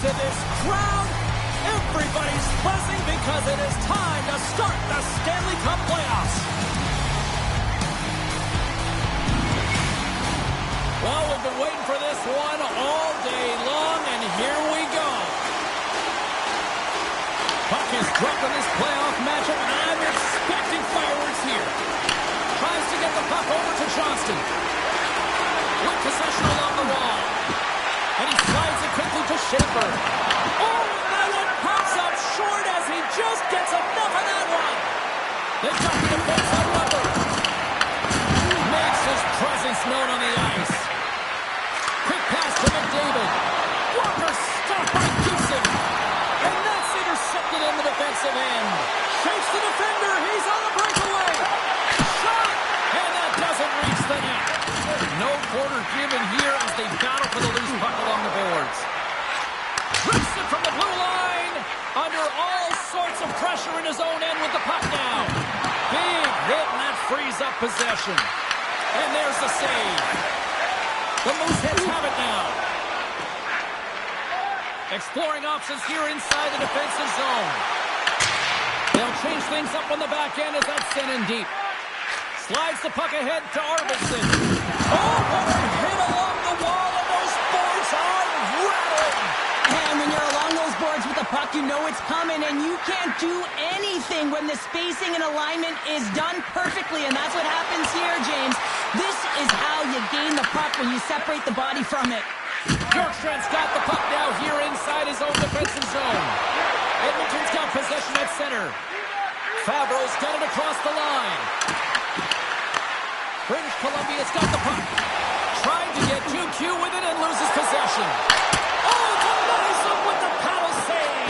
to this crowd. Everybody's buzzing because it is time to start the Stanley Cup Playoffs. Well, we've been waiting for this one all day long, and here we go. Puck is dropped in this playoff matchup, and I'm expecting fireworks here. Tries to get the puck over to Johnston. With possession along the wall. And he slides it quickly to Schaefer. Oh, and that one pops up short as he just gets enough of that one. They've got the defense on Weber. Makes his presence known on the ice. Quick pass to McDavid. Walker stopped by Gibson. And that's intercepted in the defensive end. Shakes the defender. He's on the breakaway. Shot. And that doesn't reach the net. No quarter given here as they battle for the loose puck along the boards. Rips it from the blue line. Under all sorts of pressure in his own end with the puck now. Big hit, and that frees up possession. And there's the save. The Mooseheads have it now. Exploring options here inside the defensive zone. They'll change things up on the back end as that's sent in deep. Slides the puck ahead to Arvidsson. Oh, what a hit along the wall, and those boards are rattling. And when you're along those boards with the puck, you know it's coming, and you can't do anything when the spacing and alignment is done perfectly, and that's what happens here, James. This is how you gain the puck, when you separate the body from it. Bjorkstrand's got the puck now here inside his own defensive zone. Edmonton's got possession at center. Fabro's got it across the line. British Columbia's got the puck. Trying to get 2Q with it and loses possession. Oh, denies him with the paddle save.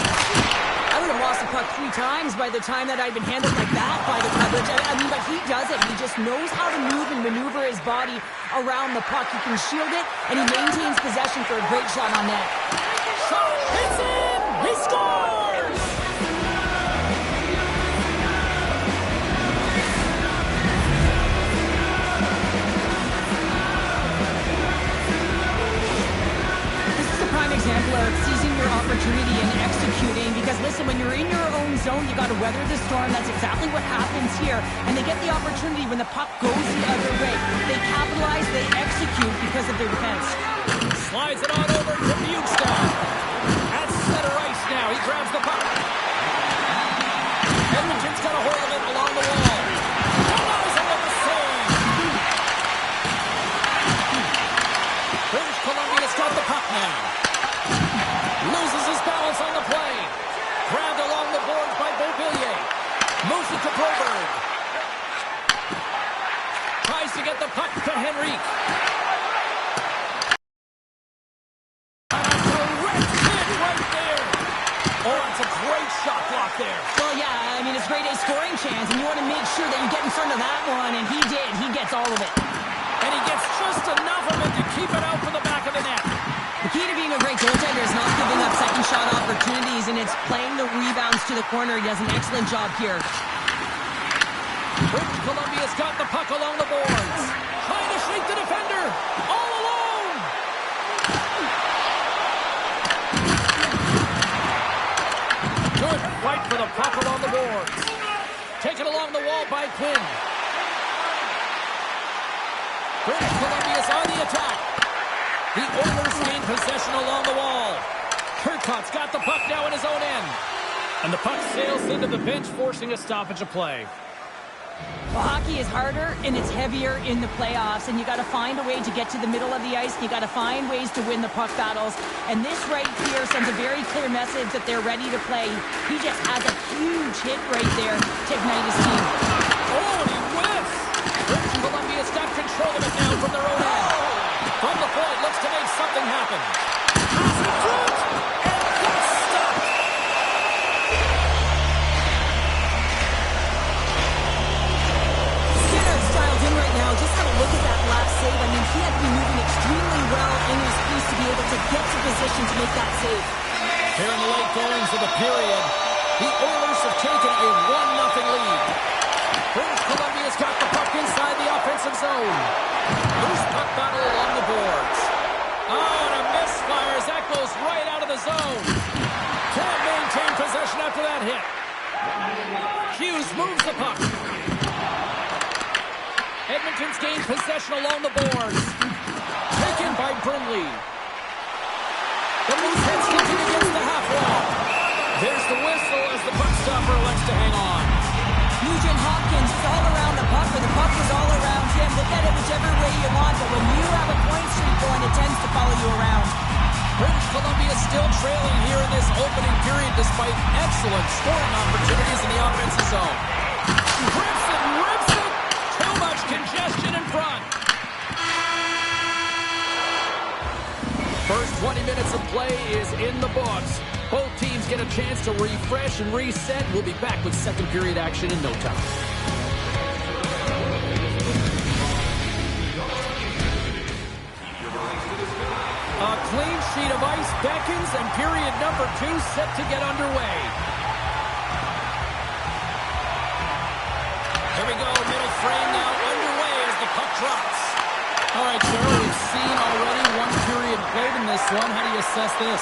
I would have lost the puck 3 times by the time that I'd been handled like that by the coverage. I mean, but he does it. He just knows how to move and maneuver his body around the puck. He can shield it, and he maintains possession for a great shot on net. Shot hits in. He scores. Example of seizing your opportunity and executing, because listen, when you're in your own zone, you got to weather the storm. That's exactly what happens here, and they get the opportunity when the puck goes the other way. They capitalize, they execute because of their defense. Slides it on over to Bjugstad. At center ice now, he grabs the puck. Edmonton's got a hold of it along the wall. Denies him with the save. British Columbia's got the puck now. Loses his balance on the play. Grabbed along the boards by Beauvillier. Moves it to Broberg. Tries to get the puck to Henrique. And a direct hit right there. Oh, it's a great shot block there. Well, yeah, I mean, it's great a scoring chance, and you want to make sure that you get in front of that one, and he did. He gets all of it. And he gets just enough of it to keep it out from the back of the net. The key to being a great goaltender is not giving up second shot opportunities, and it's playing the rebounds to the corner. He does an excellent job here. British Columbia's got the puck along the boards. Trying to shake the defender. All alone. Good fight for the puck along the boards. Taken along the wall by Quinn. British Columbia's on the attack. The Oilers gain possession along the wall. Turcotte's got the puck now in his own end. And the puck sails into the bench, forcing a stoppage of play. Well, hockey is harder and it's heavier in the playoffs, and you got to find a way to get to the middle of the ice, and you got to find ways to win the puck battles. And this right here sends a very clear message that they're ready to play. He just has a huge hit right there to ignite his team. Oh, and he whiffs! British Columbia's got control of it now from their own end. From the point, looks to make something happen. Pass in front, and gets stopped. Skinner's dialed in right now. Just have a look at that last save. I mean, he had to be moving extremely well in his piece to be able to get to position to make that save. Here in the late goings of the period, the Oilers have taken a 1-0 lead. British Columbia's got the puck inside the offensive zone. Loose puck battle along the boards. Oh, and a misfire as that goes right out of the zone. Can't maintain possession after that hit. Hughes moves the puck. Edmonton's gained possession along the boards. Taken by Brindley. The Mooseheads looking against the half wall. There's the whistle as the puck stopper elects to hang on. Nugent Hopkins is all around the puck, or the puck is all around him. Look at it whichever way you want, but when you have a point streak going, it tends to follow you around. British Columbia still trailing here in this opening period despite excellent scoring opportunities in the offensive zone. Rips it! Too much congestion in front. First 20 minutes of play is in the books. Both teams get a chance to refresh and reset. We'll be back with second period action in no time. A clean sheet of ice beckons, and period number 2 set to get underway. Here we go, middle frame now underway as the puck drops. All right, Cheryl, we've seen already one period played in this one. How do you assess this?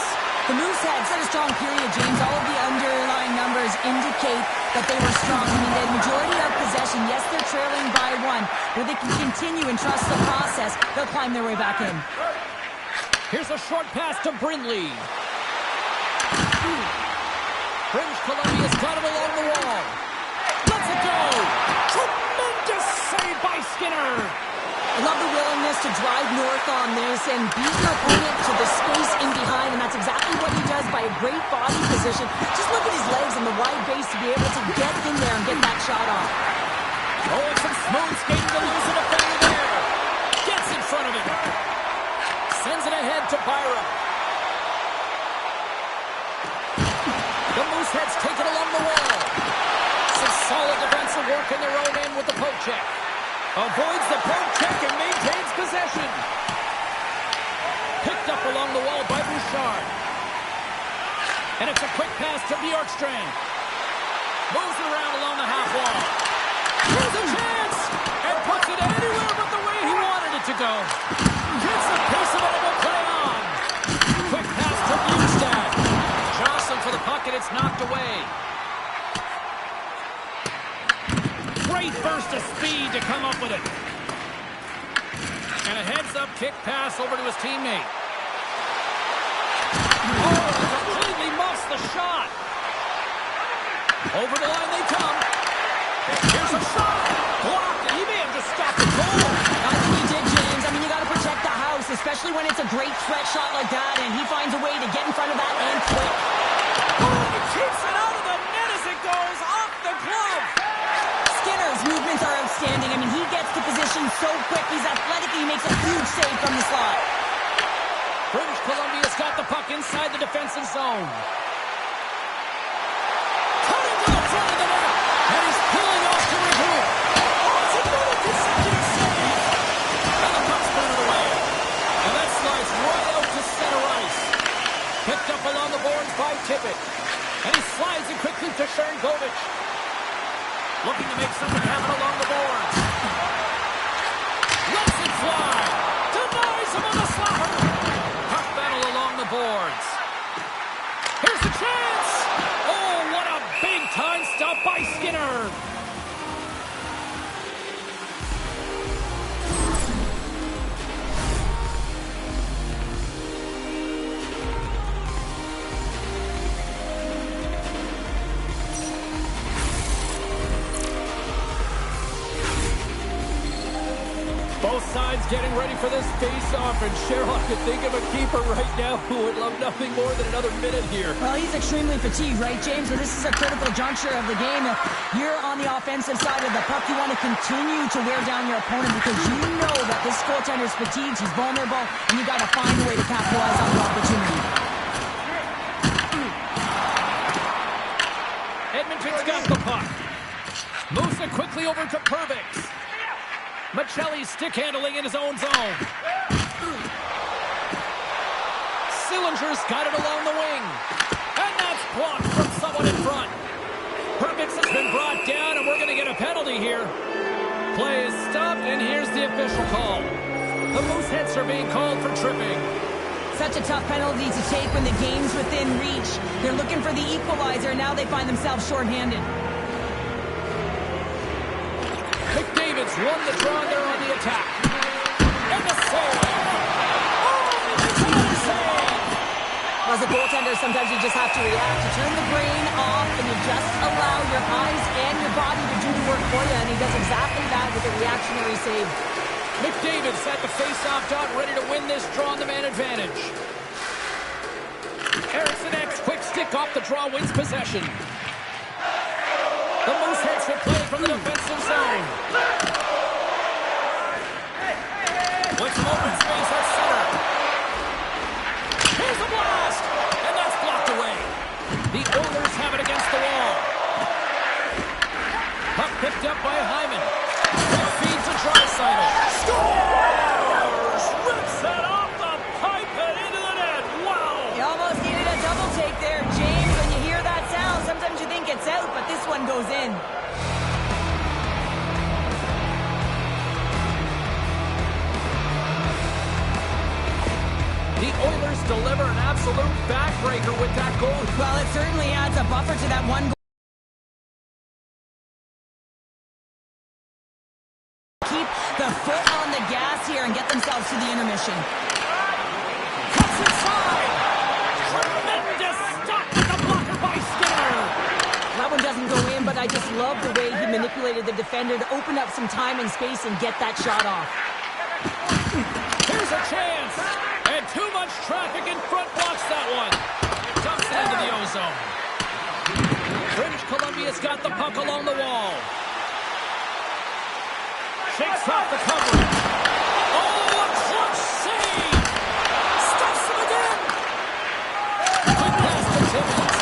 The Mooseheads had a strong period, James. All of the underlying numbers indicate that they were strong. I mean, the majority of possession, yes, they're trailing by 1, but they can continue and trust the process. They'll climb their way back in. Here's a short pass to Brindley. British Columbia's got it along the wall. Let's it go! Tremendous save by Skinner! I love the willingness to drive north on this and beat your opponent to the space in behind, and that's exactly what he does by a great body position. Just look at his legs and the wide base to be able to get in there and get that shot off. Oh, it's some smooth skating to lose a defender there. Gets in front of it. Sends it ahead to Byram. The Mooseheads take it along the wall. Some solid defensive work in their own end with the poke check. Avoids the poke check and maintains possession. Picked up along the wall by Bouchard. And it's a quick pass to Bjorkstrand. Moves it around along the half wall. Here's a chance! And puts it anywhere but the way he wanted it to go. Gets the pace of it and will play on. Quick pass to Bjorkstrand. Jostling for the puck and it's knocked away. Great burst of speed to come up with it. And a heads-up kick pass over to his teammate. Oh, completely muffs the shot. Over the line they come. Here's a shot. Blocked, and he may have just stopped the goal. I think he did, James. I mean, you got to protect the house, especially when it's a great threat shot like that, and he finds a way to get in front of that and quick. Oh, he keeps it out of the net as it goes off the glove. Skinner's movements are outstanding. I mean, he gets to position so quick. He's athletic. He makes a huge save from the slot. British Columbia's got the puck inside the defensive zone. Cutting to the front of the net. And he's pulling off to regroup. Oh, it's another consecutive save. And the puck's burned away. And that slides right out to center ice. Picked up along the boards by Tippett. And he slides it quickly to Sharangovich. Looking to make something happen along the boards. Lets it fly. Denies him on the slapper. Puck battle along the boards. Here's the chance. Oh, what a big time stop by Skinner. Both sides getting ready for this face-off, and Cheryl, I could think of a keeper right now who would love nothing more than another minute here. Well, he's extremely fatigued, right, James? So this is a critical juncture of the game. If you're on the offensive side of the puck, you want to continue to wear down your opponent because you know that this goaltender's fatigued, he's vulnerable, and you got to find a way to capitalize on the opportunity. Edmonton's got the puck. Moves it quickly over to Purvix. Michelli's stick handling in his own zone. Sillinger's got it along the wing. And that's blocked from someone in front. Purvix has been brought down, and we're going to get a penalty here. Play is stopped, and here's the official call. The Mooseheads are being called for tripping. such a tough penalty to take when the game's within reach. They're looking for the equalizer, and now they find themselves shorthanded. McDavid's won the draw there on the attack. And the save! Oh, it's another save! As a goaltender, sometimes you just have to react. You turn the brain off, and you just allow your eyes and your body to do the work for you, and he does exactly that with a reactionary save. McDavid's at the face-off dot, ready to win this draw on the man advantage. Eriksson X, quick stick off the draw, wins possession. The Moose heads for play from the defensive zone. With some open space at center. Here's a blast! And that's blocked away. The Oilers have it against the wall. Puck picked up by Hyman. Quick feed to Draisaitl. Scores! Rips that off the pipe and into the net. Wow! You almost needed a double take there, James. When you hear that sound, sometimes you think it's out, but this one goes in. The Oilers deliver an absolute backbreaker with that goal. Well, it certainly adds a buffer to that one goal. Keep the foot on the gas here and get themselves to the intermission. Cuts inside. Tremendous stop with the blocker by Skinner. That one doesn't go in, but I just love the way he manipulated the defender to open up some time and space and get that shot off. Here's a chance. And too much traffic in front blocks that one. Dumps it into the ozone. British Columbia's got the puck along the wall. Shakes off the cover. Oh, a clutch save! Stuffs him again! Quick pass to Timmins.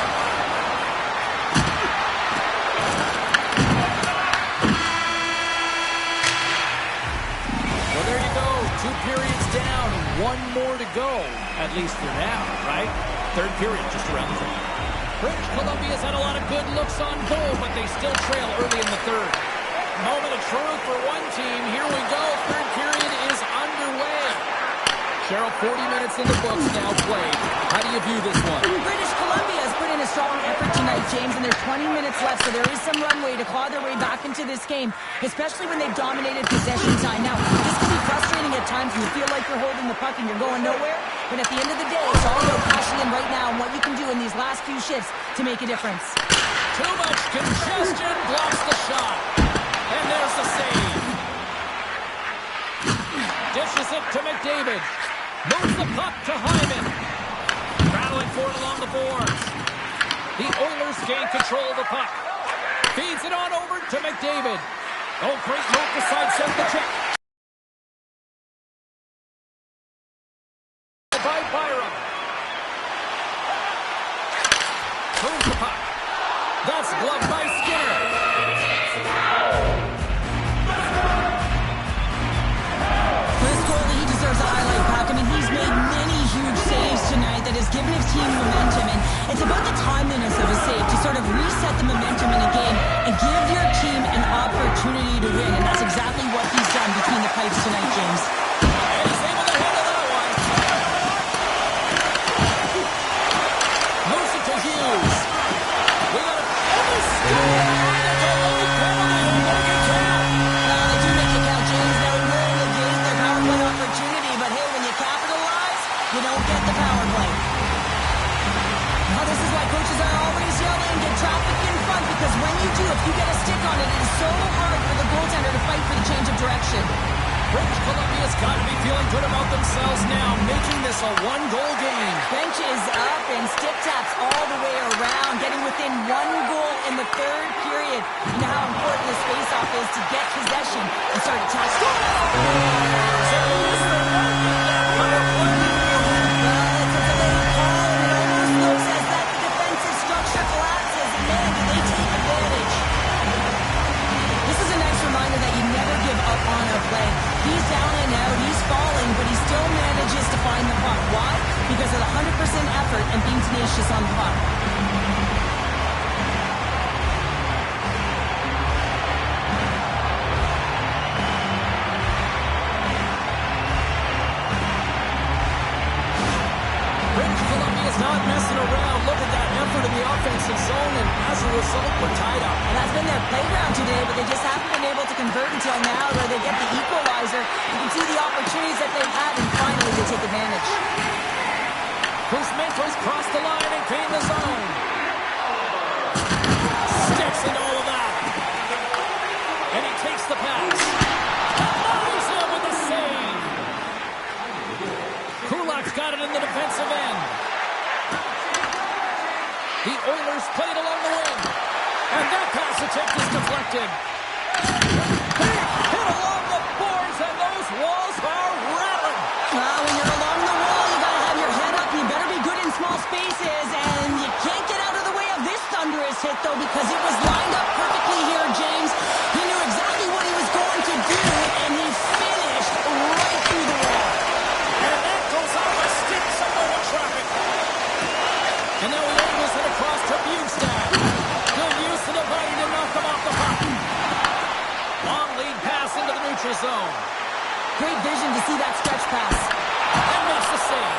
Well, there you go. 2 periods down. 1 more to go. At least for now, right? 3rd period just around the corner. British Columbia's had a lot of good looks on goal, but they still trail early in the 3rd. Moment of truth for one team. Here we go. 3rd period is underway. Cheryl, 40 minutes in the books now played. How do you view this one? British Columbia has put in a strong effort tonight, James, and there's 20 minutes left, so there is some runway to claw their way back into this game, especially when they've dominated possession time. Now, this can be frustrating at times when you feel like you're holding the puck and you're going nowhere, but at the end of the day, it's all about cashing in right now and what you can do in these last few shifts to make a difference. Too much congestion blocks the shot. And there's the save. Dishes it to McDavid. Moves the puck to Hyman. Battling for it along the boards. The Oilers gain control of the puck. Feeds it on over to McDavid. Oh, great move to sidestep the check. By Byram. Moves the puck. That's gloved by Skinner. That has given his team momentum, and it's about the timeliness of a save to sort of reset the momentum in a game and give your team an opportunity to win, and that's exactly what he's done between the pipes tonight, James. And he's able to handle that one. Moves it to Hughes. We got a score. They do make it count, James. They will negate their power play opportunity, but hey, when you capitalize, you don't get the power play. Now this is why coaches are always yelling, get traffic in front, because when you do, if you get a stick on it, it is so hard for the goaltender to fight for the change of direction. British Columbia's got to be feeling good about themselves now, making this a 1-goal game. Bench is up and stick taps all the way around, getting within 1 goal in the 3rd period. You know how important this faceoff is to get possession and start attacking. He's down and out, he's falling, but he still manages to find the puck. Why? Because of the 100% effort and being tenacious on the puck. a result. We're tied up. And that's been their playground today, but they just haven't been able to convert until now where they get the equalizer. You can see the opportunities that they've had, and finally they take advantage. Kuzmenko's crossed the line and gained the zone. Steps into all of that. And he takes the pass. Moves him with a save. Kulak's got it in the defensive end. The Oilers played along the wing. And that pass attempt is deflected. Big hit along the boards, and those walls are rattling. When you're along the wall, you got to have your head up. You better be good in small spaces, and you can't get out of the way of this thunderous hit, though, because it was lined up perfectly here, James. He knew exactly what he was going to do, and he finished right through the wall. And that goes off a stick somewhere in traffic. And now he angles it across to Bjugstad. Good use of the body to knock him off the puck. Long lead pass into the neutral zone. Great vision to see that stretch pass. And makes the save.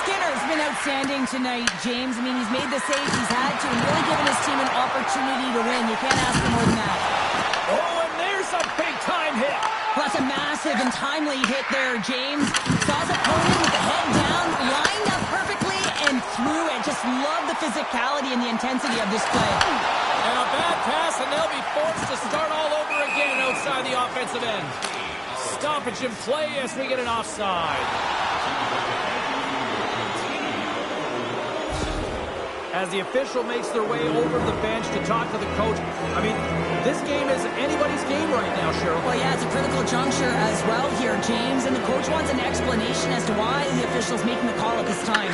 Skinner's been outstanding tonight, James. I mean, he's made the saves he's had to and really given his team an opportunity to win. You can't ask for more than that. Oh, and there's a big-time hit. Well, that's a massive and timely hit there, James. Saw his opponent with the head down, lined up perfectly, and threw it. Just love the physicality and the intensity of this play. And a bad pass, and they'll be forced to start all over again outside the offensive end. Stoppage in play as we get an offside. As the official makes their way over to the bench to talk to the coach, I mean, this game is anybody's game right now, Cheryl. Well, yeah, it's a critical juncture as well here, James, and the coach wants an explanation as to why the official's making the call at this time.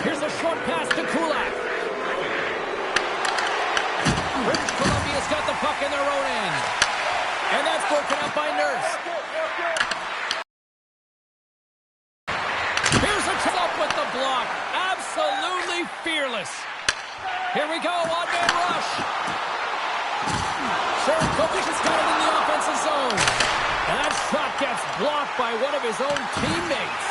Here's a short pass to Kulak. British Columbia's got the puck in their own end. And that's broken up by Nurse. Here's a up with the block. Absolutely fearless. Here we go, one-man rush. Sherkovic has got it in the offensive zone. And that shot gets blocked by one of his own teammates.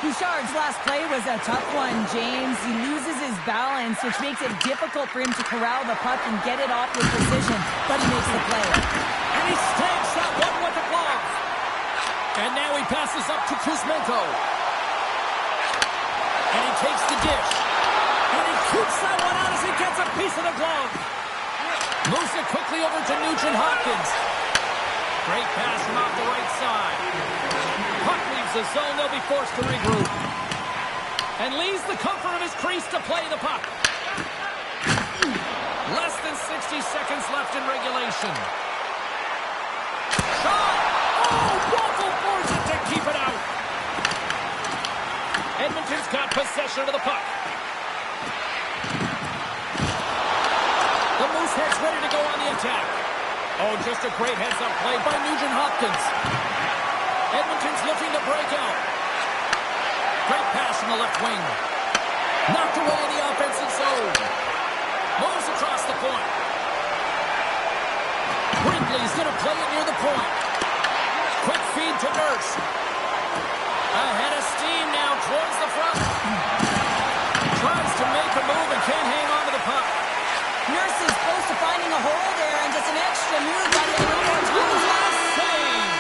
Bouchard's last play was a tough one, James. He loses his balance, which makes it difficult for him to corral the puck and get it off with precision, but he makes the play. And he stamps that one with the glove. And now he passes up to Kuzmenko. And he takes the dish. And he shoots that one out as he gets a piece of the glove. Moves it quickly over to Nugent Hopkins. Great pass from off the right side. Puck leaves the zone. They'll be forced to regroup. And leaves the comfort of his crease to play the puck. Less than 60 seconds left in regulation. Shot! Oh, Waffle boards it to keep it out. Edmonton's got possession of the puck. The Mooseheads ready to go on the attack. Oh, just a great heads-up play by Nugent Hopkins. Edmonton's looking to break out. Great pass from the left wing. Knocked away in the offensive zone. Moves across the point. Brinkley's going to play it near the point. Quick feed to Nurse. Ahead of steam now towards the front. Tries to make a move and can't hang on to the puck. Nurse is close to finding a hole there, and just an extra move got it a little more time. Save!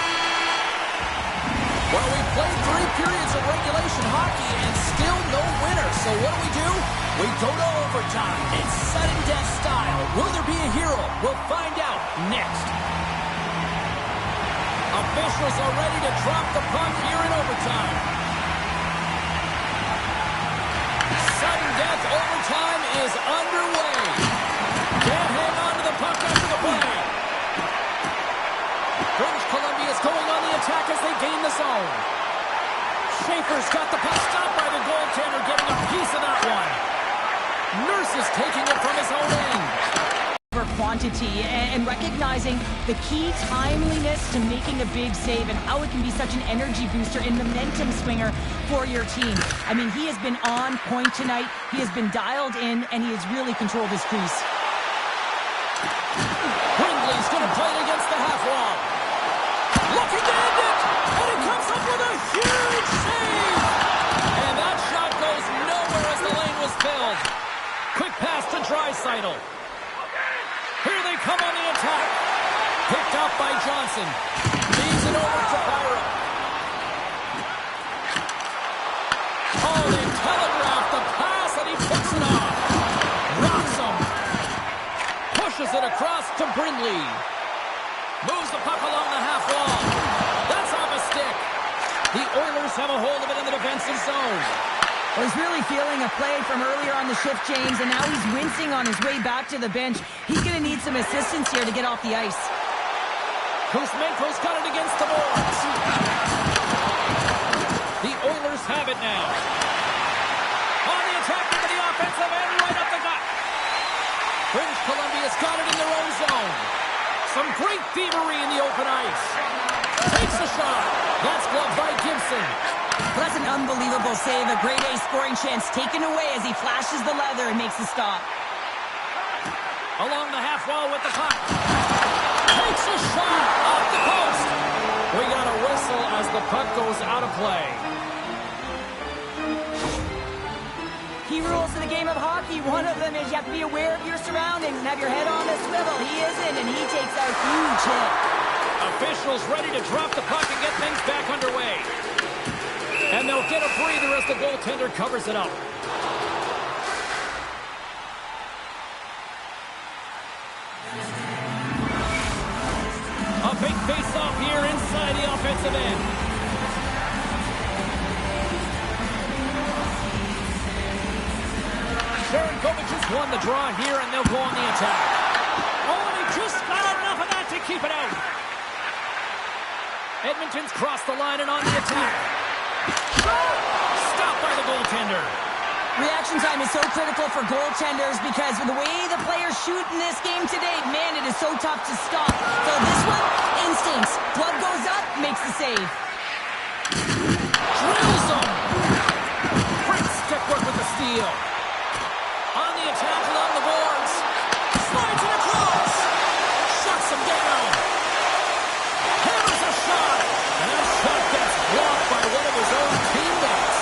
Well, we played 3 periods of regulation hockey and still no winner. So what do? We go to overtime. It's sudden death style. Will there be a hero? We'll find out next. Officials are ready to drop the puck here in overtime. Sudden death overtime is underway. Can't hang on to the puck after the play. British Columbia is going on the attack as they gain the zone. Schaefer's got the puck stopped by the goaltender, getting a piece of that one. Nurse is taking it from his own end. For quantity and recognizing the key timeliness to making a big save and how it can be such an energy booster and momentum swinger for your team. I mean, he has been on point tonight. He has been dialed in, and he has really controlled his crease. Brinkley's going to play it against the half wall. Looking to end it, and he comes up with a huge save. And that shot goes nowhere as the lane was filled. Quick pass to to Draisaitl. Here they come on the attack. Picked up by Johnson. Leaves it over to Byron. Oh, they telegraphed the pass, and he puts it off. Rocks him. Pushes it across to Brindley. Moves the puck along the half wall. That's off a stick. The Oilers have a hold of it in the defensive zone. Well, he's really feeling a play from earlier on the shift, James, and now he's wincing on his way back to the bench. He's going to need some assistance here to get off the ice. Kuzmenko's got it against the boards. The Oilers have it now. On the attack into the offensive end, right up the gut. British Columbia's got it in their own zone. Some great thievery in the open ice. Takes a shot. That's gloved by Gibson. Well, that's an unbelievable save. A grade A scoring chance taken away as he flashes the leather and makes the stop. Along the half wall with the puck. Takes a shot off the post. We got a whistle as the puck goes out of play. Key rules in the game of hockey. One of them is you have to be aware of your surroundings and have your head on a swivel. He isn't, and he takes a huge hit. Officials ready to drop the puck and get things back underway. And they'll get a breather as the goaltender covers it up. A big face-off here inside the offensive end. Sharangovich has won the draw here, and they'll go on the attack. Oh, and he just got enough of that to keep it out. Edmonton's crossed the line and on the attack. Stopped by the goaltender. Reaction time is so critical for goaltenders because the way the players shoot in this game today, man, it is so tough to stop. So this one, instincts. Glove goes up, makes the save. Drills him. Great stick work with the steal. On the attack along the boards. Slides it across. Shuts him down. Hammers a shot. And that shot gets blocked by one of his own teammates.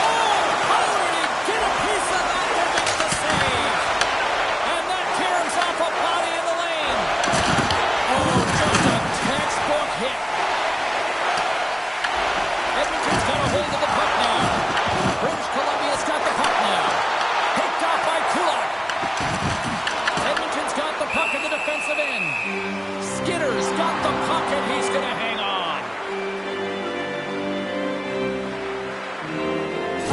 Oh, how did he get a piece of that to make the save? And that tears off a body in the lane. Oh, just a textbook hit. Edmonton's got a hold of the puck now. British Columbia's got the puck now. Picked off by Kulak. Edmonton's got the puck in the defensive end. Skinner's got the puck and he's going to hang on.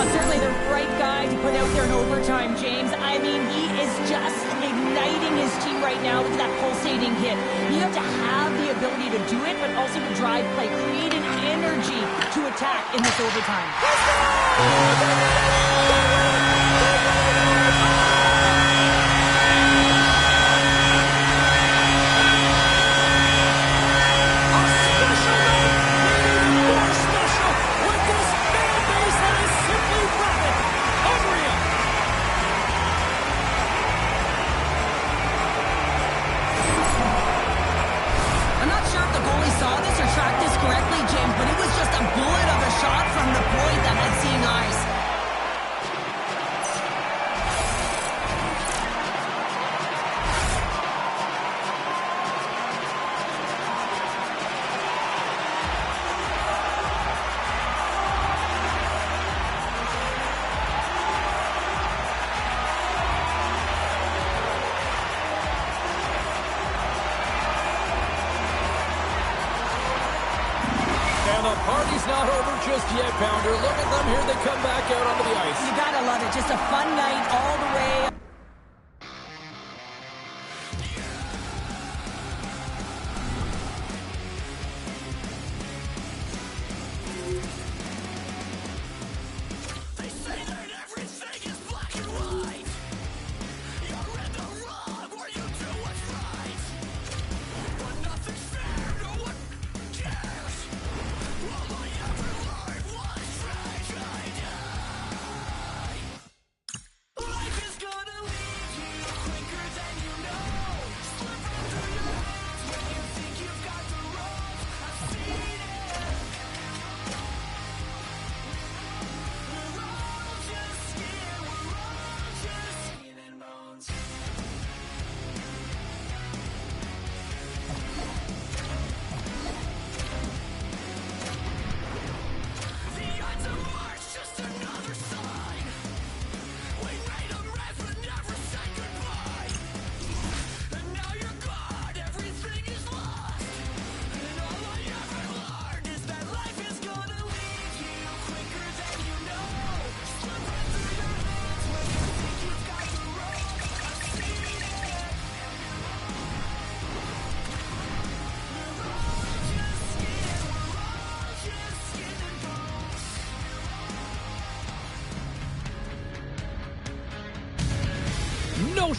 Certainly the right guy to put out there in overtime, James. I mean, he is just igniting his team right now with that pulsating hit. You have to have the ability to do it, but also to drive play, create an energy to attack in this overtime. Correctly, James, but it was just a bullet of a shot from the point that had seen ice. Party's not over just yet, Pounder. Look at them. Here they come back out onto the ice. You gotta love it. Just a fun night all the way.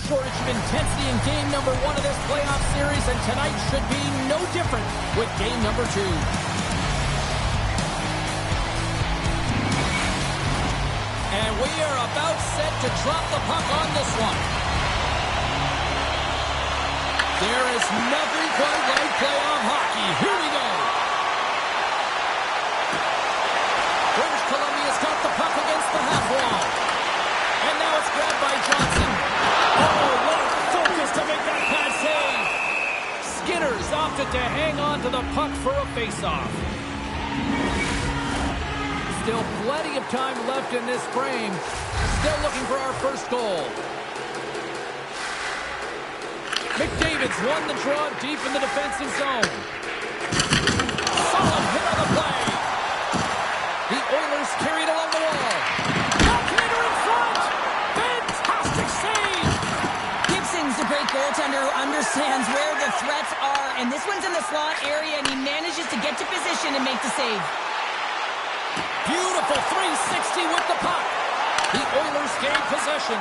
shortage of intensity in game number 1 of this playoff series, and tonight should be no different with game number 2. And we are about set to drop the puck on this one. There is nothing quite like playoff hockey. Here we go. British Columbia's got the puck against the half wall. And now it's grabbed by Johnson. Oh, what a focus to make that pass save. Skinner's opted to hang on to the puck for a face-off. Still plenty of time left in this frame. Still looking for our first goal. McDavid's won the draw deep in the defensive zone. Solid hit on the play. The Oilers carry it along the wall. Goaltender in front. Fantastic save. Gibson's a great goaltender who understands where the threats are. And this one's in the slot area, and he manages to get to position and make the save. Beautiful 360 with the puck. The Oilers gain possession.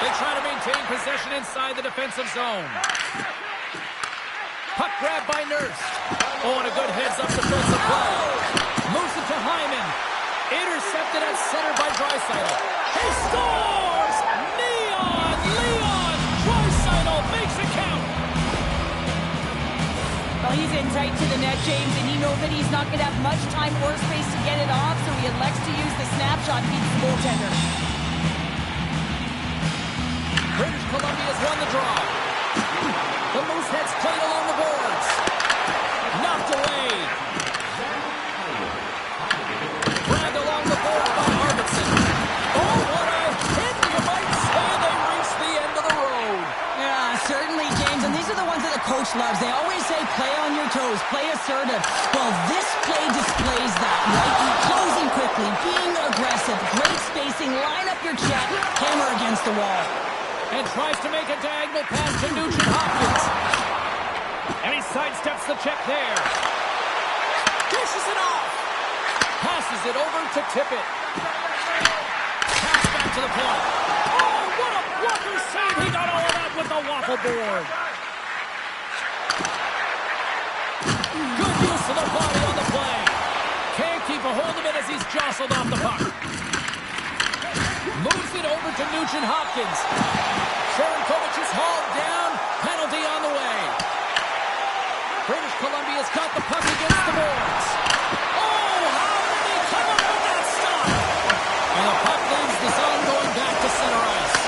They try to maintain possession inside the defensive zone. Puck grabbed by Nurse. Oh, and a good heads-up defensive play. Moves it to Hyman. Intercepted at center by Draisaitl. He scores! Leon Draisaitl makes it count. Well, he's in tight to the net, James, and he knows that he's not going to have much time or space to get it off, so he elects to use the snapshot beats the goaltender. British Columbia's won the draw. The Mooseheads played along the boards. Knocked away. Grabbed along the board by Arvidsson. Oh, what a hit! You might say they reached the end of the road. Yeah, certainly, James, and these are the ones that the coach loves. They always say, play on your toes, play assertive. Well, this play displays that, right? Closing quickly, being aggressive, great spacing, line up your check, hammer against the wall. And tries to make a diagonal pass to Nugent Hopkins. And he sidesteps the check there. Dishes it off. Passes it over to Tippett. Pass back to the point. Oh, what a blocker save. He got all of that with the waffle board. Good use of the body on the play. Can't keep a hold of it as he's jostled off the puck. Moves it over to Nugent Hopkins. Sharankovic is hauled down. Penalty on the way. British Columbia's got the puck against the boards. Oh, how did he come up with that stop? And the puck leaves the zone going back to center ice.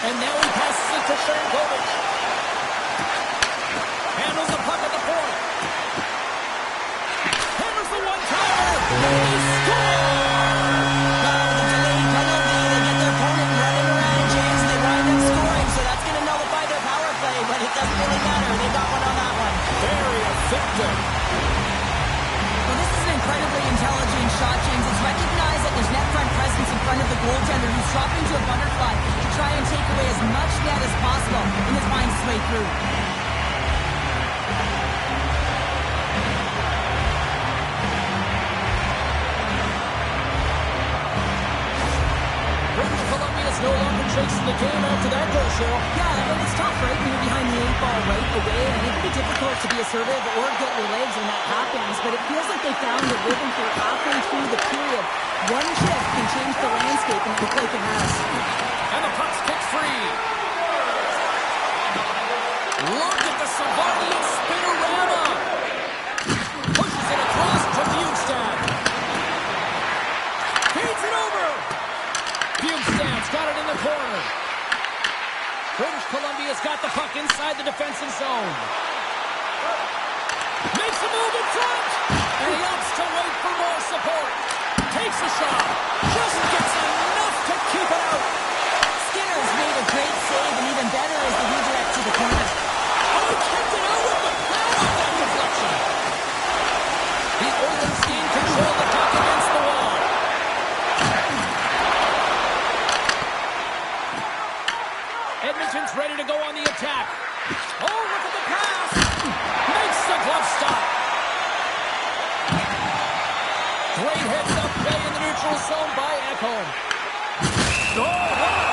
And now he passes it to Sharankovic. Handles the puck at the point. Hammers the one-timer. He scores! But it doesn't really matter. They got one on that one. Very effective. Well, this is an incredibly intelligent shot, James. It's recognized that there's net front presence in front of the goaltender who's dropping to a butterfly to try and take away as much net as possible, and it finds its way through. No longer chasing the game after that goal, Cheryl. Yeah, and it's tough, right? When you're behind the 8 ball right away, and it can be difficult to be assertive or get your legs when that happens, but it feels like they found a rhythm here halfway through the period. One shift can change the landscape, and it looks like it has. And the puck's kicked free. Look at the Savardian spinorama. Pushes it across to Bjugstad. Feeds it over. Bjugstad's got it in the corner. British Columbia's got the puck inside the defensive zone. Makes a move in front. And he opts to wait for more support. Takes a shot. Just gets enough to keep it out. Skinner's made a great save, and even better is the redirect to the corner. Oh, he kept it out with the pad on that deflection. The Oilers gain control of the puck against the wall. Edmonton's ready to go on the attack. Oh, look at the pass. Makes the glove stop. Great heads-up play in the neutral zone by Ekholm. Oh, what a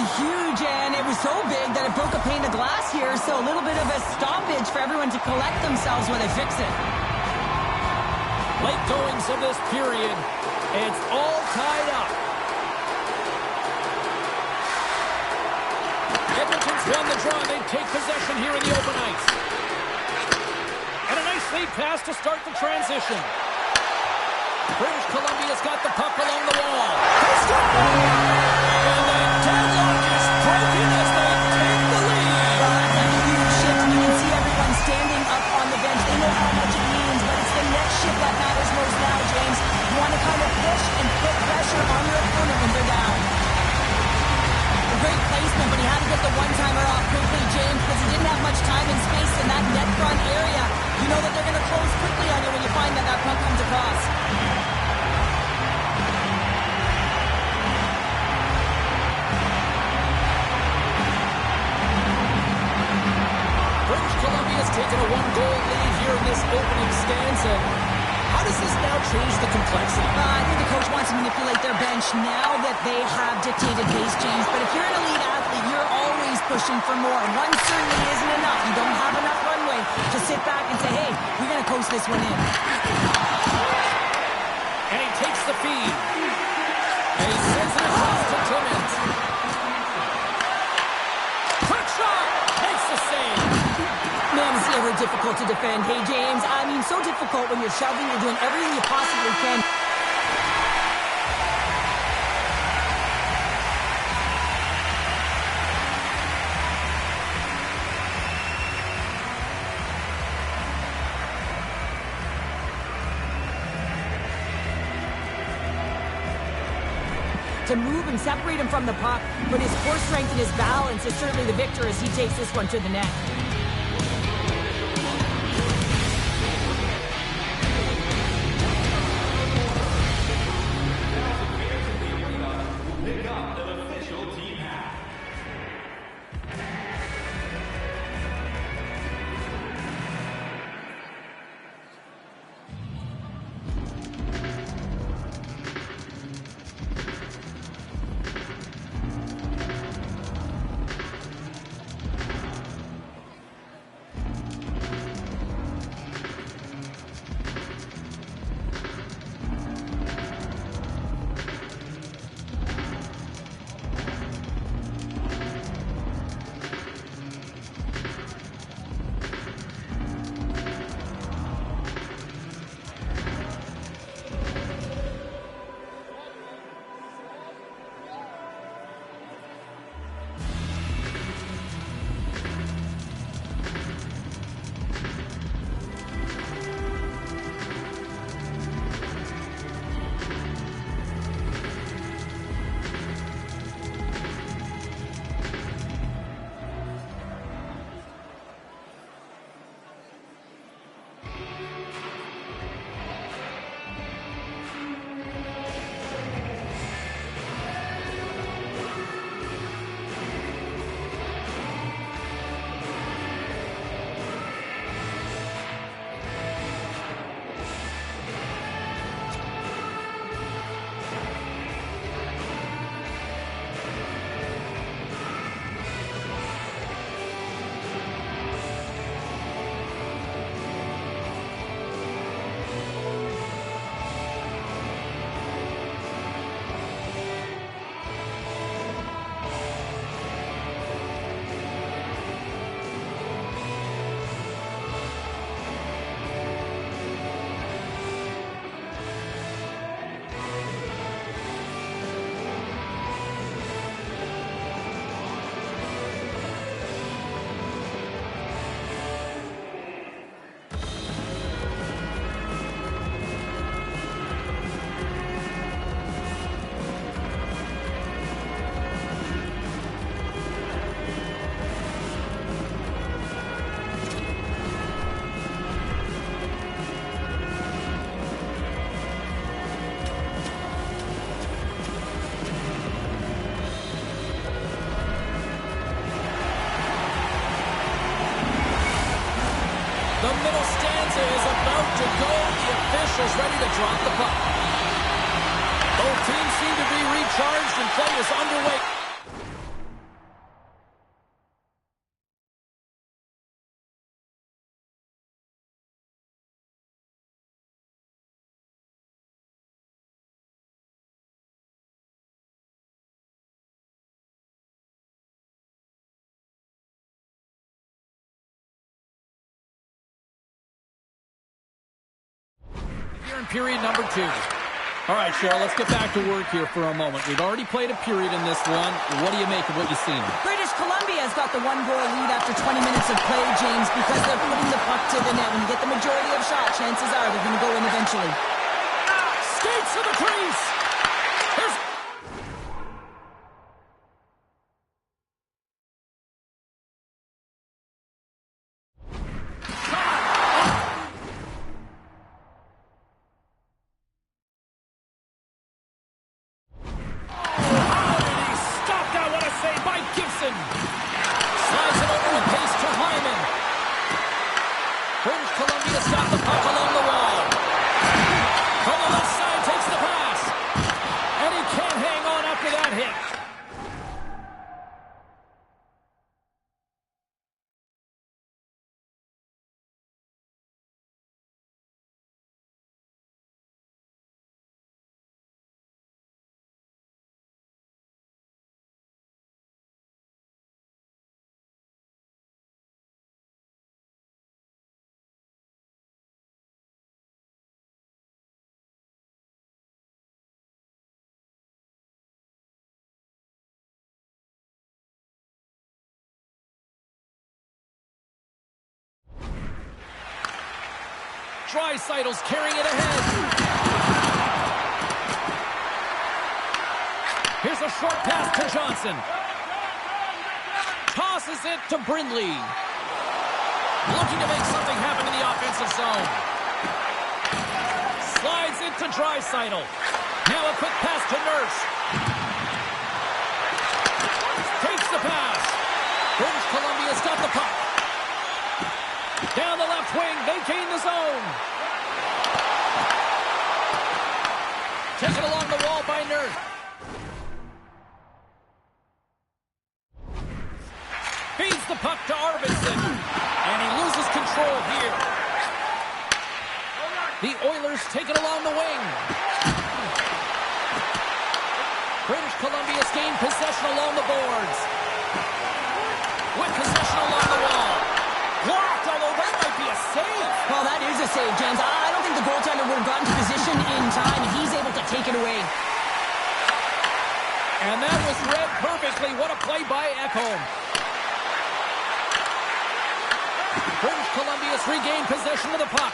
absolutely huge, and it was so big that it broke a pane of glass here, so a little bit of a stoppage for everyone to collect themselves while they fix it. Late goings of this period. It's all tied up. Edmonton's won the draw. They take possession here in the open ice. And a nice lead pass to start the transition. British Columbia's got the puck along the wall. And the deadlock is broken as they take the lead. Well, that's a huge shift, and you can see everyone standing up on the bench. They know how much it means, but it's the next shift that matters most now, James. You want to kind of push and put pressure on your opponent when they're down. A great placement, but he had to get the one-timer off quickly, James, because he didn't have much time and space in that net front area. You know that they're going to close quickly on you when you find that that puck comes across. British Columbia's taken a one-goal lead here in this opening stanza. How does this now change the complexity? I think the coach wants to manipulate their bench now that they have dictated pace, James. But if you're an elite athlete, you're always pushing for more. One certainly isn't enough. You don't have enough runway to sit back and say, hey, we're going to coast this one in. And he takes the feed. And he sends it across to Timmins. Quick shot! Makes the save. Man, it's ever difficult to defend. Hey, James, I mean, so difficult when you're shoving, you're doing everything you possibly can. To move and separate him from the puck, but his core strength and his balance is certainly the victor as he takes this one to the net. officials ready to drop the puck. Both teams seem to be recharged and play is underway. period number 2. All right, Cheryl, let's get back to work here for a moment. We've already played a period in this one. What do you make of what you've seen? British Columbia has got the 1-goal lead after 20 minutes of play, James, because they're putting the puck to the net. When you get the majority of shots, chances are they're going to go in eventually. Skates to the crease. Here's... Slides it over with pace to Hyman. British Columbia stopped the puck along the wall. From the left side takes the pass. And he can't hang on after that hit. Dreisaitl's carrying it ahead. Here's a short pass to Johnson. Tosses it to Brindley. Looking to make something happen in the offensive zone. Slides it to Draisaitl. Now a quick pass to Nurse. Takes the pass. British Columbia's got the puck. Down the left wing, they gain the zone. Taken along the wall by Nurse. Feeds the puck to Arvidsson. And he loses control here. The Oilers take it along the wing. British Columbia's gained possession along the boards. With possession along the wall. Blocked, although that might be a save. Well, that is a save, James. I don't think the goaltender would have gotten to position in time, and he's able to take it away. And that was read perfectly. What a play by Ekholm. British Columbia's regained possession of the puck.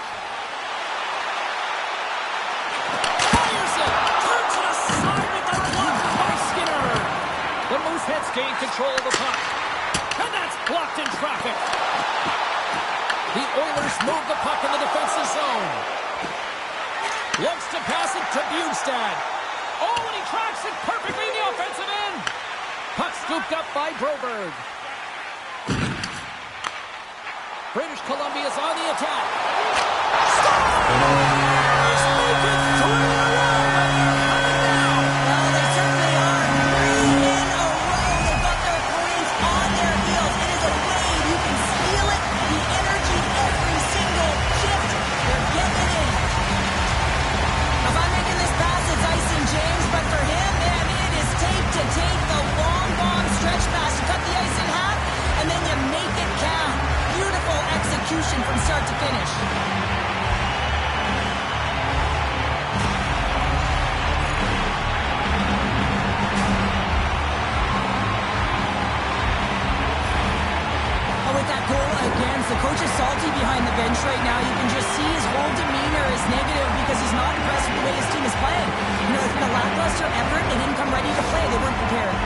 Fires it. Turns it aside with the block by Skinner. The Mooseheads gain control of the puck. And that's blocked in traffic. The Oilers move the puck in the defensive zone. Looks to pass it to Bjugstad. Oh, and he tracks it perfectly in the offensive end. Puck scooped up by Broberg. British Columbia's on the attack. Scores! Make it 3-1. Well, they certainly are. 3 in a row. They've got their opponents on their heels. It is a wave. You can feel it. The energy every single shift. They're getting it in. If I'm making this pass, it's icing, James. But for him, man, it is tape to tape. The long bomb stretch pass. You cut the ice in half, and then you make it count. Beautiful execution from start to finish. With that goal against, the coach is salty behind the bench right now. You can just see his whole demeanor is negative because he's not impressed with the way his team is playing. You know, it's been a lackluster effort. They didn't come ready to play. They weren't prepared.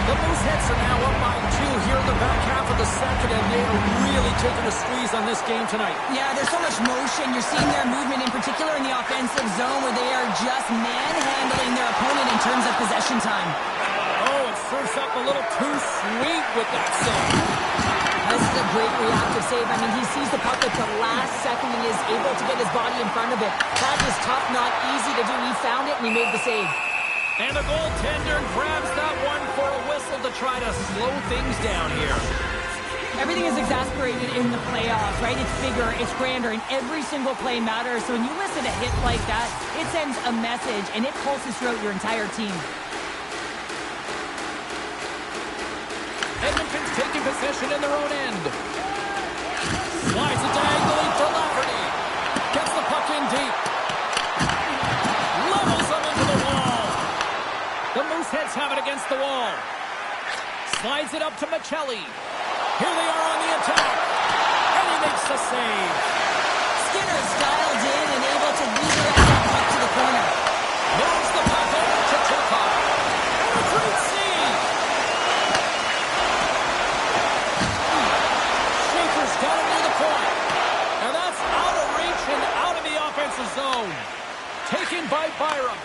The Mooseheads are now up by 2 here in the back half of the second, and they are really taking a squeeze on this game tonight. Yeah, there's so much motion. You're seeing their movement, in particular in the offensive zone, where they are just manhandling their opponent in terms of possession time. Oh, it serves up a little too sweet with that save. This is a great reactive save. I mean, he sees the puck at the last second and is able to get his body in front of it. That is tough, not easy to do. He found it and he made the save. And the goaltender grabs that one for a whistle to try to slow things down here. Everything is exasperated in the playoffs, right? It's bigger, it's grander, and every single play matters. So when you listen to hits like that, it sends a message, and it pulses throughout your entire team. Edmonton's taking possession in their own end. Slides it diagonally for Lafferty. Gets the puck in deep. against the wall. Slides it up to Michelli. Here they are on the attack. And he makes the save. Skinner's dialed in and able to redirect that puck to the corner. Moves the puck over to Turcotte. And a great save. Schaefer's got it near the point. And that's out of reach and out of the offensive zone. Taken by Byram.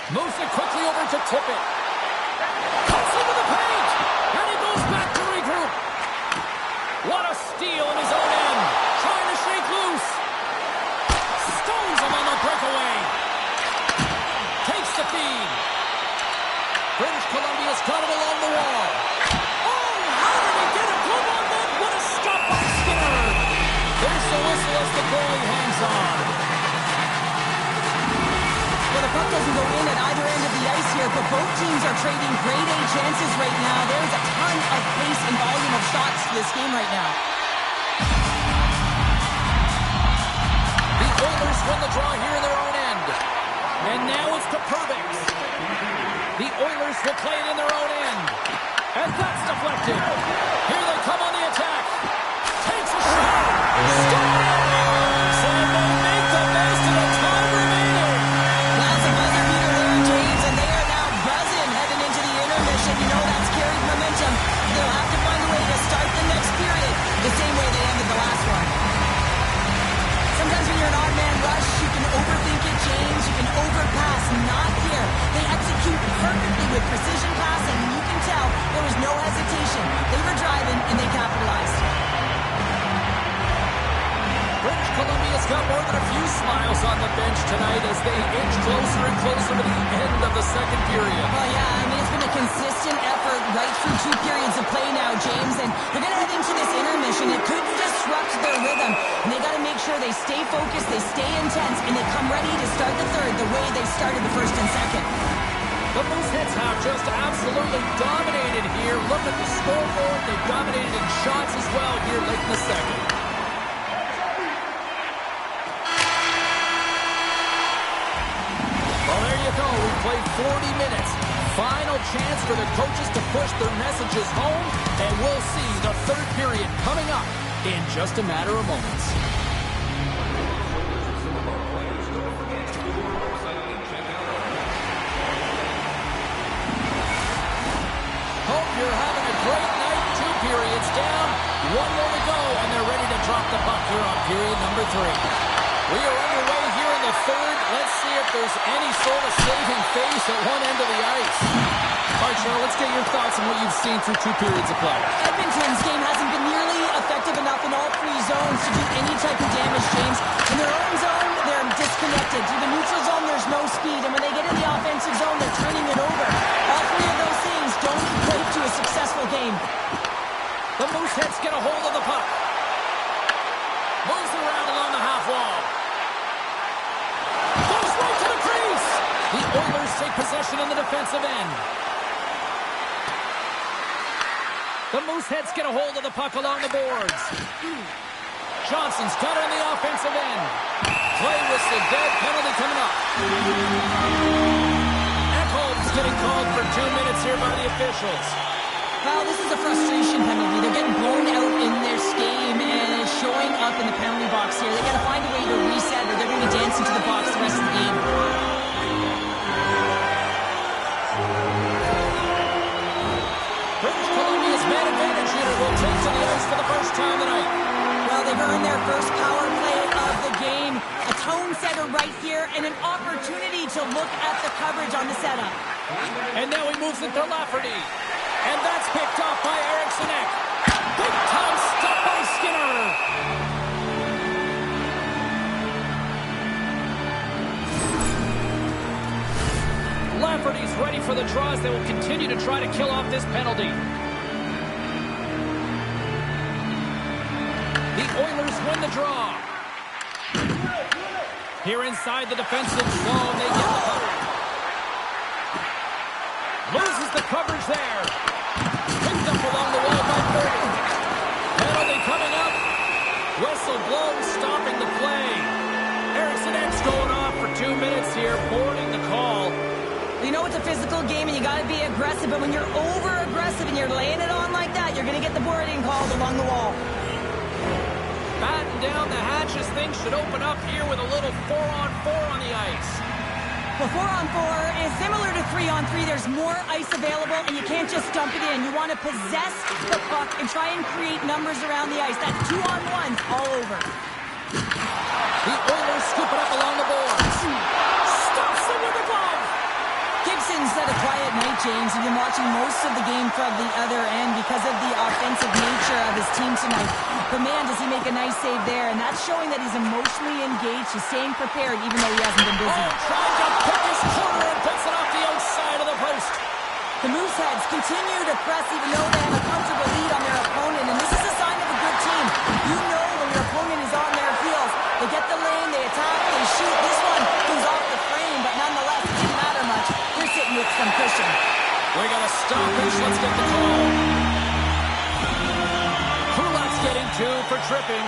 Moves it quickly over to Tippett. Cuts into the paint. And he goes back to regroup. What a steal in his own end. Trying to shake loose. Stones him on the breakaway. Takes the feed. British Columbia's got it along the wall. Oh, how did he get a glove on that? What a stop by Skinner. There's the whistle as the goalie hangs on. Well, the puck doesn't go in at either end of the ice here, but both teams are trading grade A chances right now. There's a ton of pace and volume of shots to this game right now. The Oilers win the draw here in their own end. And now it's to Perbix. The Oilers will play it in their own end. And that's deflected. Here they come on the attack. Takes a shot. So they make the best of the time remaining. That's a buzzer beater there, James, and they are now buzzing heading into the intermission. You know that's carried momentum. They'll have to find a way to start the next period the same way they ended the last one. Sometimes when you're an odd-man rush, you can overthink it, James. You can overpass. Not here. They execute perfectly with precision passing, and you can tell there was no hesitation. They were driving, and they capitalized. British Columbia's got more than a few smiles on the bench tonight as they inch closer and closer to the end of the second period. Well, yeah, I mean, it's been a consistent effort right through 2 periods of play now, James, and they're going to head into this intermission. It could disrupt their rhythm, and they got to make sure they stay focused, they stay intense, and they come ready to start the third the way they started the first and second. The Mooseheads have just absolutely dominated here. Look at the scoreboard. They've dominated in shots as well here late in the second. Well, there you go. We played 40 minutes. Final chance for the coaches to push their messages home, and we'll see the third period coming up in just a matter of moments. Hope you're having a great night. 2 periods down, 1 more to go, and they're ready to drop the puck here on period number 3. We are underway here in the third. Let's see if there's any sort of saving face at one end of the ice. All right, Cheryl, let's get your thoughts on what you've seen through 2 periods of play. Edmonton's game hasn't been nearly effective enough in all 3 zones to do any type of damage, James. In their own zone, they're disconnected. To the neutral zone, there's no speed. And when they get in the offensive zone, they're turning it over. All 3 of those things don't equate to a successful game. The Mooseheads get a hold of the puck. Moves it around along the half wall. Goes right to the crease. The Oilers take possession in the defensive end. The Mooseheads get a hold of the puck along the boards. Johnson's got it on the offensive end. Play whistle, dead penalty coming up. Ekholm's getting called for 2 minutes here by the officials. Well, this is a frustration penalty. They're getting blown out in this game, and it's showing up in the penalty box here. They got to find a way to reset, or they're going to be dancing to the box the rest of the game. British Columbia's man advantage unit will take to the ice for the first time tonight. Well, they've earned their first power play of the game. A tone setter right here, and an opportunity to look at the coverage on the setup. And now he moves it to Lafferty. And that's picked off by Eriksson Ek. Big time stop by Skinner. Lafferty's ready for the draws. They will continue to try to kill off this penalty. The Oilers win the draw. Here inside the defensive zone, they get the puck. Loses the coverage there. Picked up along the wall by Purdy. Penalty coming up. Whistle blown, stopping the play. Eriksson Ek's going off for 2 minutes here, boarding the call. You physical game, and you got to be aggressive. But when you're over-aggressive and you're laying it on like that, you're going to get the boarding called along the wall. Batten down the hatches. Things should open up here with a little 4-on-4 on the ice. Well, 4-on-4 is similar to 3-on-3. There's more ice available, and you can't just dump it in. You want to possess the puck and try and create numbers around the ice. That's 2-on-1s all over. The Oilers scoop it up along the boards. Stops it with a glove. Gibson's had a quiet night, James. He's been watching most of the game from the other end because of the offensive nature of his team tonight. But man, does he make a nice save there, and that's showing that he's emotionally engaged. He's staying prepared even though he hasn't been busy. Trying to pick his corner and puts it off the outside of the post. The Mooseheads continue to press even though they have a comfortable lead on their opponent, and this is a sign of a good team. You know when your opponent is on their heels, they get the lane, they attack, they shoot. This one goes off the frame, but nonetheless, it didn't matter much. They're sitting with some cushion. We got a stoppage. Let's get the call. Kulak's getting 2 for tripping.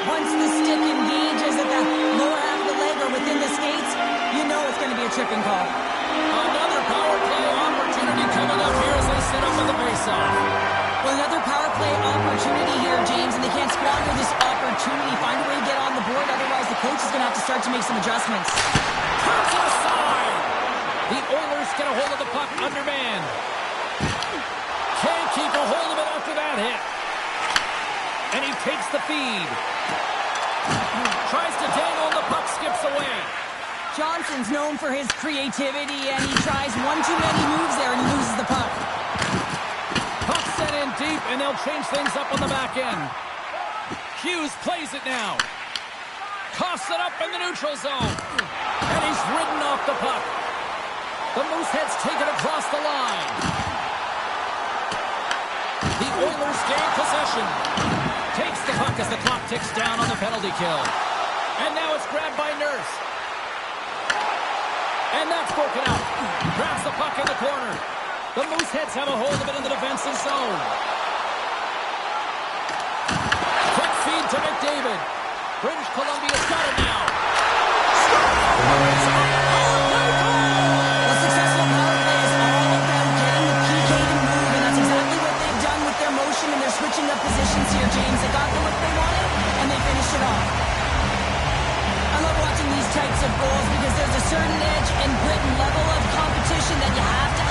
Once the stick engages at the lower half of the leg or within the skates, you know it's going to be a tripping call. Another power play opportunity coming up here as they set up with the faceoff. Well, another power play opportunity here, James, and they can't squander this opportunity. Find a way to get on the board, otherwise the coach is going to have to start to make some adjustments. Turns it aside. The Oilers get a hold of the puck undermanned. Can't keep a hold of it after that hit. And he takes the feed. Tries to dangle and the puck skips away. Johnson's known for his creativity, and he tries one too many moves there, and he loses the puck. Puck sent in deep, and they'll change things up on the back end. Hughes plays it now. Coughs it up in the neutral zone. And he's ridden off the puck. The Mooseheads take it across the line. The Oilers gain possession. Takes the puck as the clock ticks down on the penalty kill. And now it's grabbed by Nurse. And that's broken out. Grabs the puck in the corner. The Mooseheads have a hold of it in the defensive zone. Quick feed to McDavid. British Columbia's got it now. Well, successful power play is all about getting the PK to move, and that's exactly what they've done with their motion, and they're switching up positions here, James. They got the look they wanted, and they finished it off. I love watching these types of goals because there's a certain edge and grit and level of competition that you have to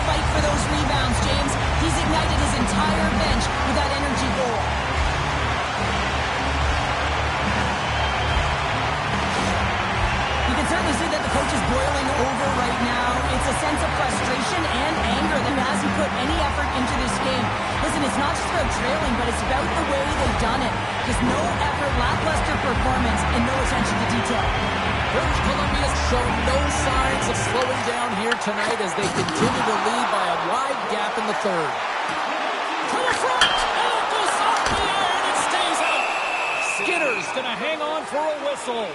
fight for those rebounds, James. He's ignited his entire bench with that energy goal. You can certainly see that the coach is boiling over right now. It's a sense of frustration and anger that hasn't put any effort into this game. Listen, it's not just about trailing, but it's about the way they've done it. Just no effort, lackluster performance, and no attention to detail. British Columbia's shown no signs of slowing down here tonight as they continue to lead by a wide gap in the third. To the front! And it goes off the air and it stays out! Skinner's gonna hang on for a whistle.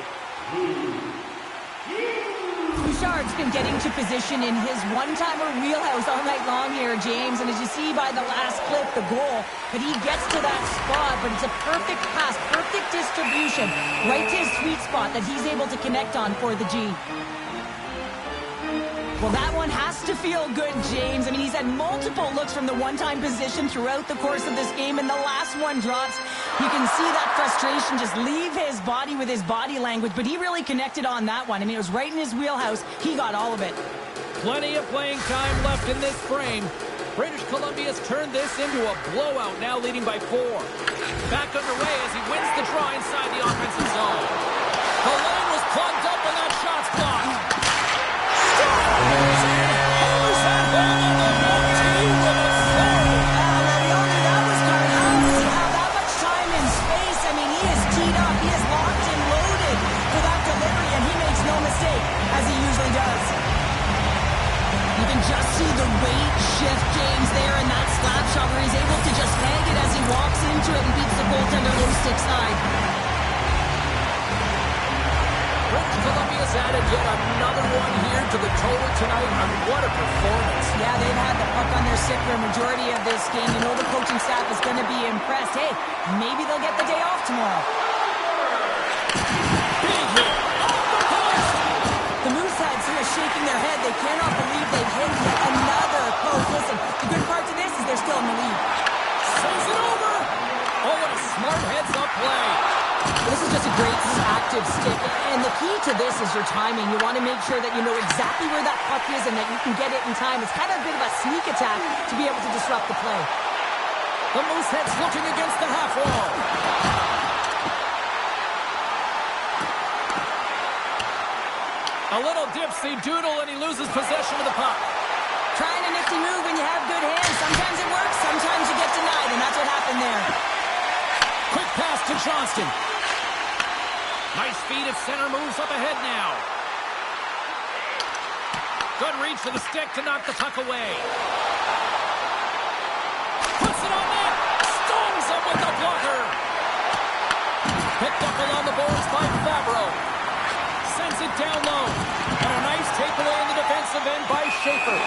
Bouchard's been getting to position in his one-timer wheelhouse all night long here, James. And as you see by the last clip, the goal, but he gets to that spot, but it's a perfect pass, perfect distribution, right to his sweet spot that he's able to connect on for the G. Well, that one has to feel good, James. I mean, he's had multiple looks from the one-time position throughout the course of this game, and the last one drops. You can see that frustration just leave his body with his body language, but he really connected on that one. I mean, it was right in his wheelhouse. He got all of it. Plenty of playing time left in this frame. British Columbia's turned this into a blowout, now leading by 4. Back underway as he wins the draw inside the offensive zone. The lane was plugged up and that shot's blocked. Just see the weight shift, James, there in that slap shot where he's able to just hang it as he walks into it and beats the goaltender low stick side. British Columbia's added yet another one here to the total tonight, and what a performance. Yeah, they've had the puck on their stick for a majority of this game. You know the coaching staff is going to be impressed. Hey, maybe they'll get the day off tomorrow. Big hit off the post. The Mooseheads who are shaking shaking their head. They cannot believe they've hit yet another post. Listen, the good part to this is they're still in the lead. Saves it over. Oh, what a smart heads-up play. This is just a great active stick, and the key to this is your timing. You want to make sure that you know exactly where that puck is and that you can get it in time. It's kind of a bit of a sneak attack to be able to disrupt the play. The Mooseheads looking against the half wall. A little dipsy doodle, and he loses possession of the puck. Trying a nifty move when you have good hands. Sometimes it works, sometimes you get denied, and that's what happened there. Quick pass to Johnston. Nice feed at center, moves up ahead now. Good reach for the stick to knock the puck away. Puts it on net. Stones him with the blocker. Picked up along the boards by Fabro. Sends it down low. And a nice takeaway in the defensive end by Schaefer.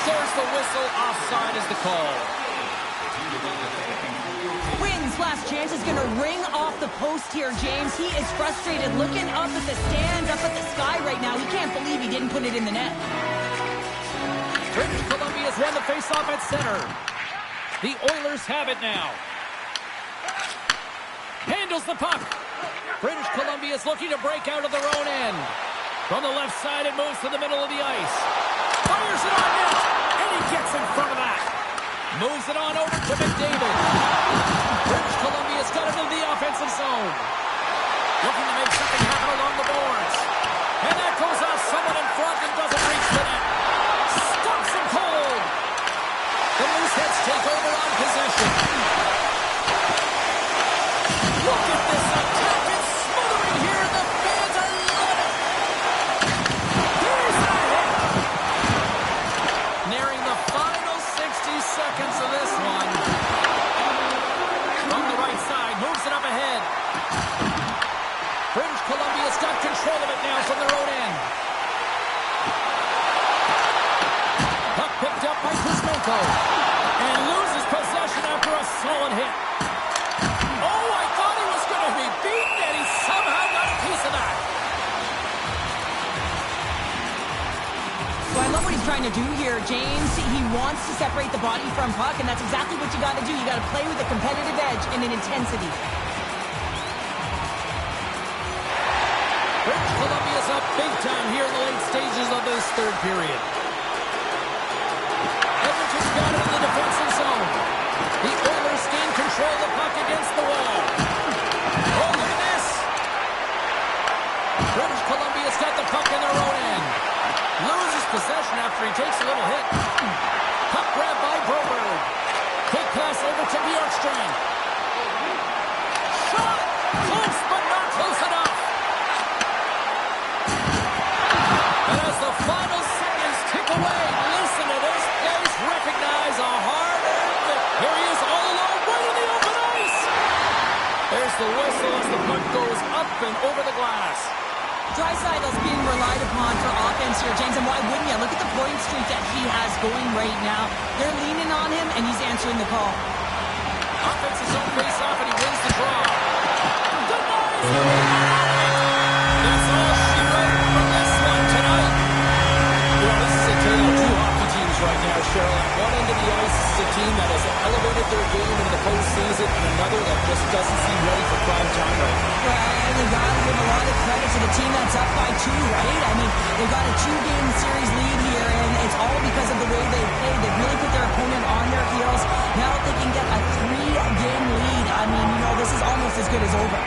There's the whistle. Offside is the call. Wins last chance is going to ring off the post here, James. He is frustrated looking up at the stands, up at the sky right now. He can't believe he didn't put it in the net. British Columbia's won the faceoff at center. The Oilers have it now. Handles the puck. British Columbia's looking to break out of their own end. From the left side, it moves to the middle of the ice. Fires it on net, and he gets in front of that. Moves it on over to McDavid. British Columbia's got it in the offensive zone. Looking to make something happen along the boards. And that goes off someone in front and doesn't reach the net. Stops him cold. The Mooseheads take over on possession. Look at this attack. It's smothering here. The fans are loving it. Here's the hit. Nearing the final 60 seconds of this one. From the right side, moves it up ahead. British Columbia's got control of it now from their own end. Puck picked up by Kuzmenko. And loses possession after a solid hit. Oh, I thought he was going to be beaten, and he somehow got a piece of that. So I love what he's trying to do here, James. He wants to separate the body from puck, and that's exactly what you got to do. You got to play with a competitive edge and an intensity. British Columbia's up big time here in the late stages of this third period. Edmonton's got it in the defensive zone. The Oilers gain control of the puck against the wall. Oh, look at this. British Columbia's got the puck in their own end. Loses possession after he takes a little hit. Puck grab by Broberg. Quick pass over to Bjorkstrand. Shot! Close, but not close enough. And as the final seconds tick away, listen to this place recognize a hard-earned victory. Here he is all alone, right in the open ice. There's the whistle as the puck goes up and over the glass. Draisaitl's being relied upon for offense here, James, and why wouldn't you? Look at the point streak that he has going right now. They're leaning on him, and he's answering the call. Offensive zone face-off, and he wins the draw. Goodbye! That's all she wrote from this one tonight. You know, this is a tale of two hockey teams right now, Cheryl. At one end of the ice is a team that has elevated their game into the postseason, and another that just doesn't seem ready for prime time right now. Well, and you got to give a lot of credit to the team that's up by 2, right? I mean, they've got a 2-game series lead here, and it's all because of the way they played. They've really put their opponent on their heels. Now they can get a 3-game lead. I mean, you know, this is almost as good as over.